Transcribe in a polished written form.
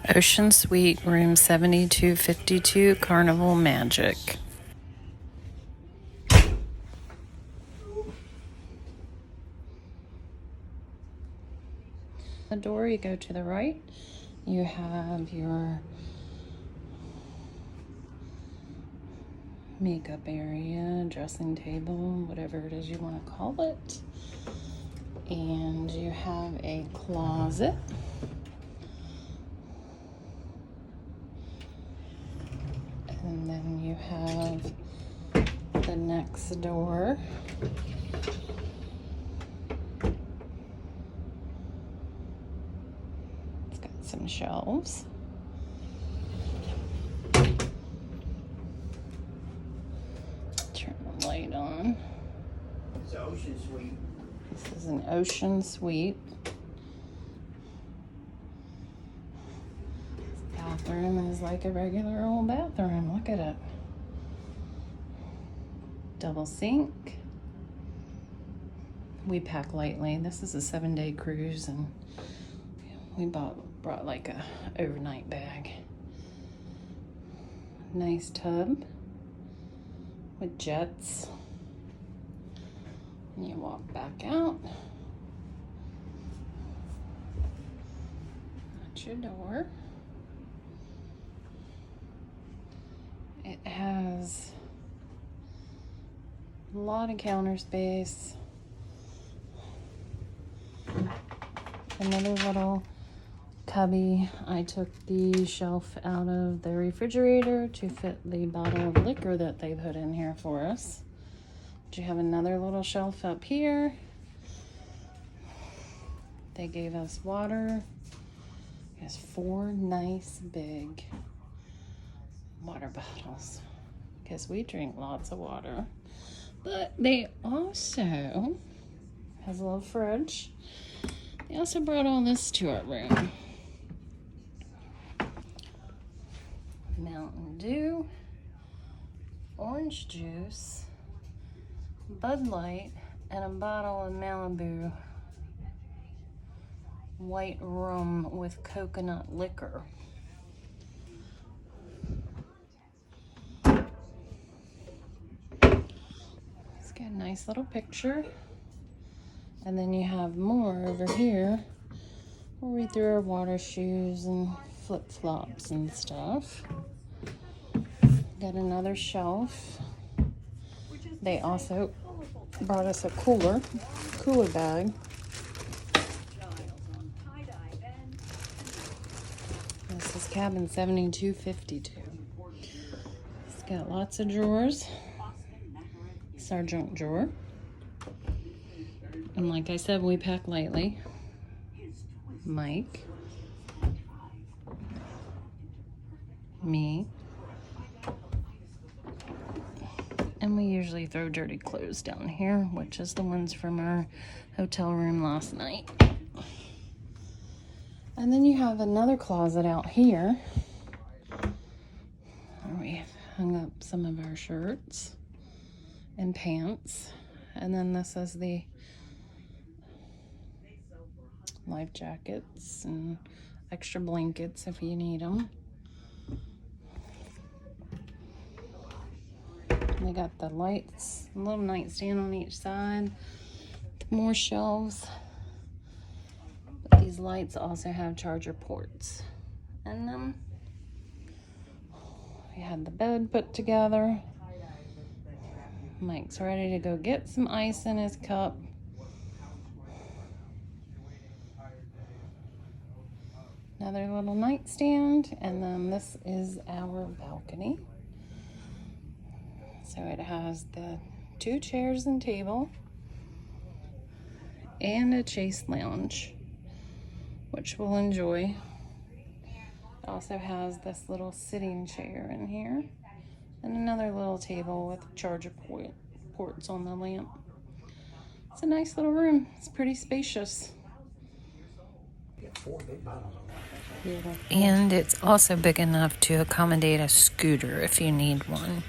Ocean Suite, room 7252, Carnival Magic. The door, you go to the right, you have your makeup area, dressing table, whatever it is you want to call it. And you have a closet. And then you have the next door. It's got some shelves. Turn the light on. It's an ocean suite. This is an ocean suite. Bathroom is like a regular old bathroom. Look at it. Double sink. We pack lightly. This is a 7-day cruise, and we brought like a overnight bag. Nice tub with jets. And you walk back out. That's your door. It has a lot of counter space. Another little cubby. I took the shelf out of the refrigerator to fit the bottle of liquor that they put in here for us. But you have another little shelf up here. They gave us water. It has 4 nice big water bottles because we drink lots of water. But they also has a little fridge. They also brought all this to our room. Mountain Dew, orange juice, Bud Light, and a bottle of Malibu white rum with coconut liquor. It's got a nice little picture. And then you have more over here where we threw our water shoes and flip-flops and stuff. Got another shelf. They also brought us a cooler bag. This is cabin 7252. It's got lots of drawers. It's our junk drawer. And like I said, we pack lightly. Mike, me, and we usually throw dirty clothes down here, which is the ones from our hotel room last night. And then you have another closet out here where we hung up some of our shirts and pants. And then this is the life jackets and extra blankets if you need them. They got the lights, a little nightstand on each side, more shelves. But these lights also have charger ports in them. We had the bed put together. Mike's ready to go get some ice in his cup. Another little nightstand, and then this is our balcony. So it has the 2 chairs and table and a chase lounge, which we'll enjoy. It also has this little sitting chair in here and another little table with charger ports on the lamp. It's a nice little room. It's pretty spacious. And it's also big enough to accommodate a scooter if you need one.